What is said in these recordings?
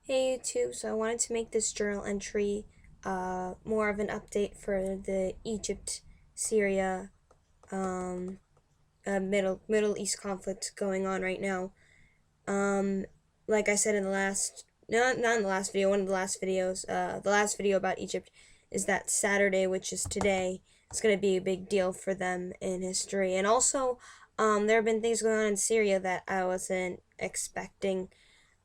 Hey YouTube, so I wanted to make this journal entry more of an update for the Egypt, Syria, um, Middle East conflict going on right now. Um, like I said in the last, not in the last video, one of the last videos, the last video about Egypt is that Saturday, which is today. It's going to be a big deal for them in history. And also, there have been things going on in Syria that I wasn't expecting.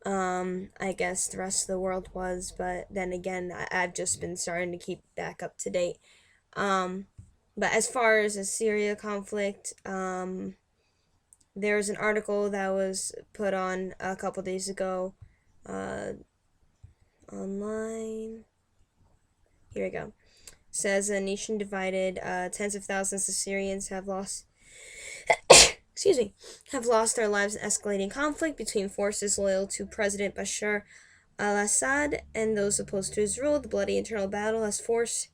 I guess the rest of the world was, but then again, I've just been starting to keep back up to date. Um, but as far as the Syria conflict, there was an article that was put on a couple days ago, uh, online. Here we go. It says a nation divided. Tens of thousands of Syrians have lost excuse me, have lost their lives in escalating conflict between forces loyal to President Bashar al-Assad and those opposed to his rule. The bloody internal battle has forced,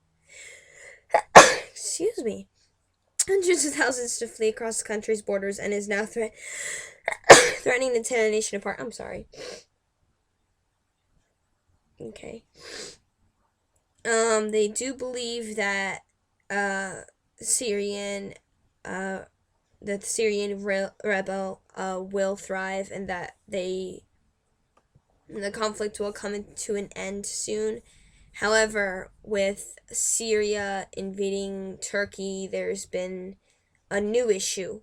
excuse me, hundreds of thousands to flee across the country's borders and is now threatening to tear the nation apart. I'm sorry. Okay. They do believe that Syrian uh that the Syrian rebel will thrive and that the conflict will come to an end soon. However, with Syria invading Turkey, there's been a new issue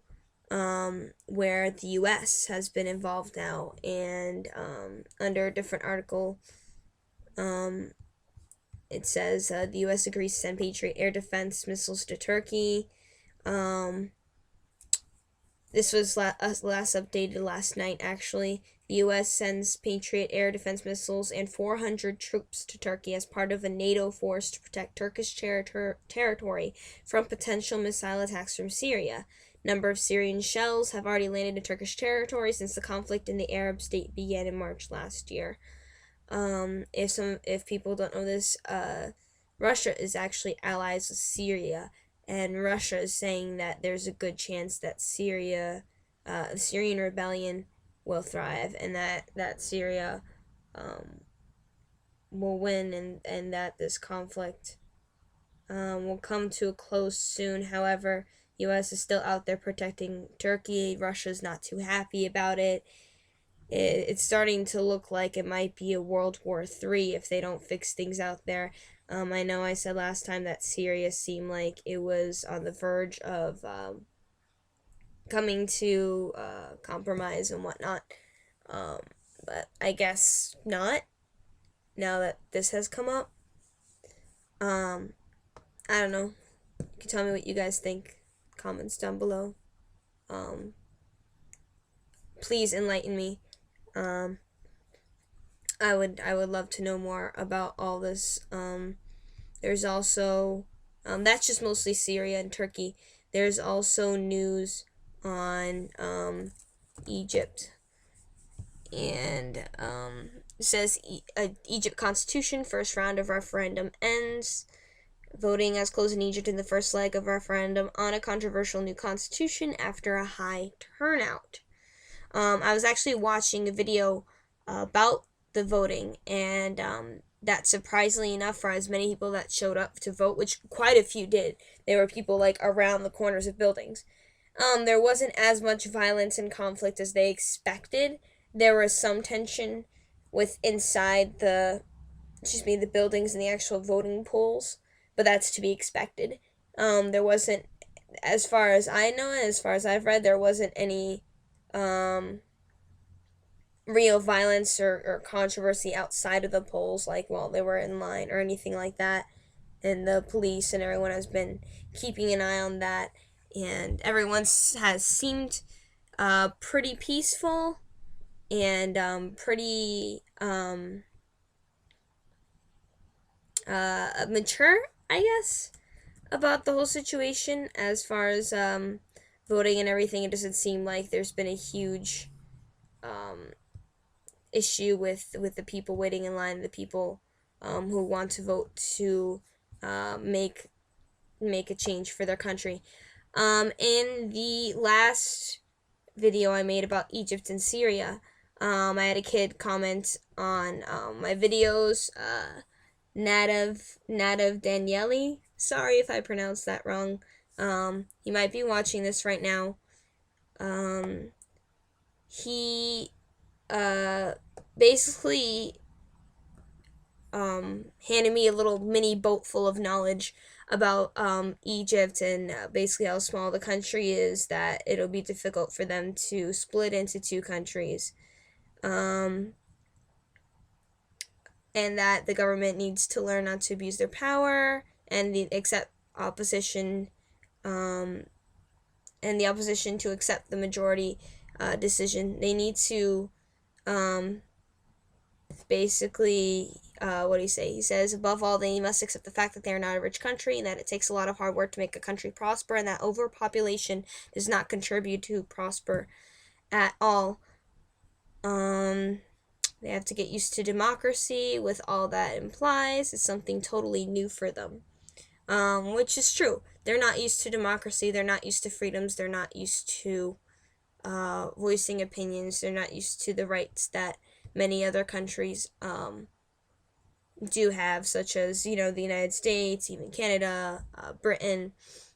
where the U.S. has been involved now, and under a different article, um, it says the U.S. agrees to send Patriot air defense missiles to Turkey. Um, This was last updated last night, actually. The U.S. sends Patriot air defense missiles and 400 troops to Turkey as part of a NATO force to protect Turkish territory from potential missile attacks from Syria. Number of Syrian shells have already landed in Turkish territory since the conflict in the Arab state began in March last year. If people don't know this, Russia is actually allies with Syria, and Russia is saying that there's a good chance that the Syrian rebellion will thrive, and that Syria will win, and that this conflict will come to a close soon. However, U.S. is still out there protecting Turkey. Russia's not too happy about it. It's starting to look like it might be a World War III if they don't fix things out there. I know I said last time that Syria seemed like it was on the verge of coming to compromise and whatnot. Um, but I guess not, now that this has come up. Um, I don't know. You can tell me what you guys think. Comments down below. Um, please enlighten me. Um, I would love to know more about all this. There's also that's just mostly Syria and Turkey. There's also news on Egypt, and it says Egypt Constitution first round of referendum ends. Voting has closed in Egypt in the first leg of referendum on a controversial new constitution after a high turnout. I was actually watching a video about the voting, and that surprisingly enough, for as many people that showed up to vote, which quite a few did, there were people like around the corners of buildings. There wasn't as much violence and conflict as they expected. There was some tension with inside the buildings and the actual voting polls, but that's to be expected. There wasn't, as far as I know, and as far as I've read, there wasn't any real violence or controversy outside of the polls, like while they were in line or anything like that. And the police and everyone has been keeping an eye on that, and everyone has seemed pretty peaceful and pretty mature, I guess, about the whole situation as far as voting and everything. It doesn't seem like there's been a huge issue with the people waiting in line, the people who want to vote to make a change for their country. In the last video I made about Egypt and Syria, I had a kid comment on my videos. Nadav Daniele. Sorry if I pronounced that wrong. He might be watching this right now. He basically handed me a little mini boat full of knowledge about Egypt and basically how small the country is, that it'll be difficult for them to split into two countries. And that the government needs to learn not to abuse their power and accept opposition, and the opposition to accept the majority decision. They need to basically, what do you say? He says, above all, they must accept the fact that they are not a rich country and that it takes a lot of hard work to make a country prosper, and that overpopulation does not contribute to prosper at all. They have to get used to democracy with all that implies. It's something totally new for them, which is true. They're not used to democracy. They're not used to freedoms. They're not used to voicing opinions. They're not used to the rights that many other countries do have, such as, the United States, even Canada, Britain.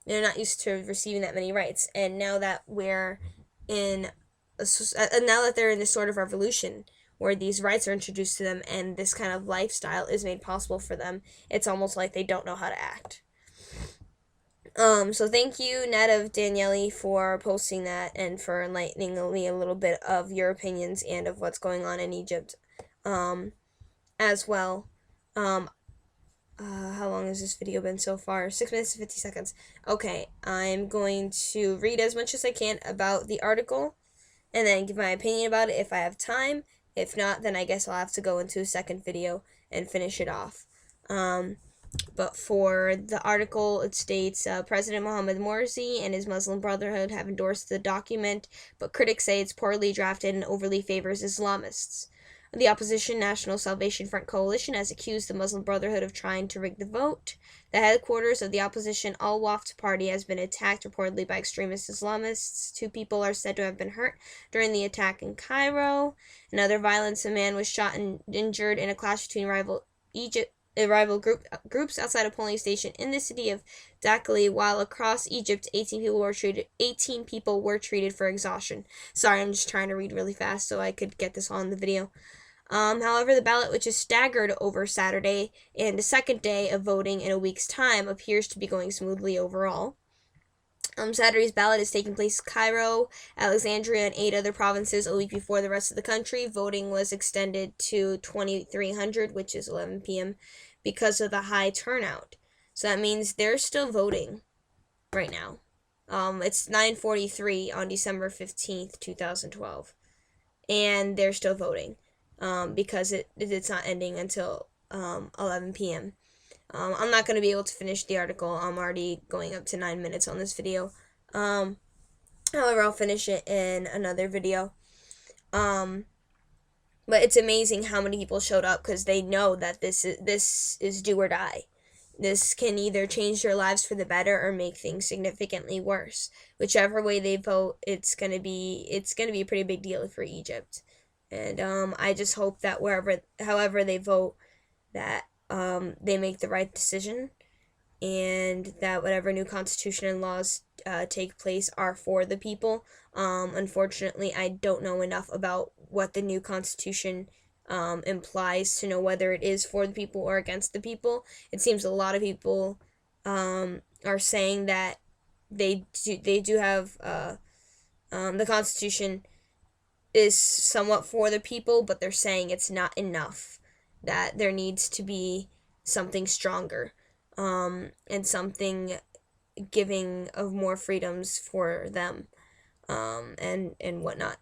They're not used to receiving that many rights. And now that we're in now that they're in this sort of revolution where these rights are introduced to them and this kind of lifestyle is made possible for them, it's almost like they don't know how to act. So thank you, Nadav Daniele, for posting that and for enlightening me a little bit of your opinions and of what's going on in Egypt, as well. How long has this video been so far? 6 minutes and 50 seconds. Okay, I'm going to read as much as I can about the article and then give my opinion about it if I have time. If not, then I guess I'll have to go into a second video and finish it off. But for the article, it states, President Mohammed Morsi and his Muslim Brotherhood have endorsed the document, but critics say it's poorly drafted and overly favors Islamists. The opposition National Salvation Front coalition has accused the Muslim Brotherhood of trying to rig the vote. The headquarters of the opposition Al-Wafd party has been attacked reportedly by extremist Islamists. 2 people are said to have been hurt during the attack in Cairo. In other violence, a man was shot and injured in a clash between rival groups outside a polling station in the city of Dakhli, while across Egypt, 18 people were treated for exhaustion. Sorry, I'm just trying to read really fast so I could get this on the video. However, the ballot, which is staggered over Saturday and the second day of voting in a week's time, appears to be going smoothly overall. Saturday's ballot is taking place in Cairo, Alexandria, and 8 other provinces a week before the rest of the country. Voting was extended to 2300, which is 11 p.m., because of the high turnout. So that means they're still voting right now. It's 9:43 on December 15th, 2012, and they're still voting, because it's not ending until 11 p.m. I'm not going to be able to finish the article. I'm already going up to 9 minutes on this video. However, I'll finish it in another video. But it's amazing how many people showed up, because they know that this is do or die. This can either change their lives for the better or make things significantly worse. Whichever way they vote, it's gonna be a pretty big deal for Egypt. And I just hope that however they vote, that they make the right decision, and that whatever new constitution and laws take place are for the people. Unfortunately, I don't know enough about what the new constitution implies to know whether it is for the people or against the people. It seems a lot of people are saying that they do have the constitution is somewhat for the people, but they're saying it's not enough, that there needs to be something stronger, and something giving of more freedoms for them, and whatnot.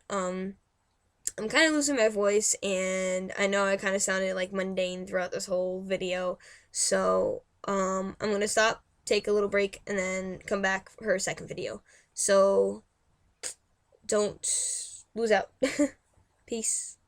I'm kind of losing my voice, and I know I kind of sounded like mundane throughout this whole video, so I'm gonna stop, take a little break, and then come back for a second video. So don't lose out. Peace.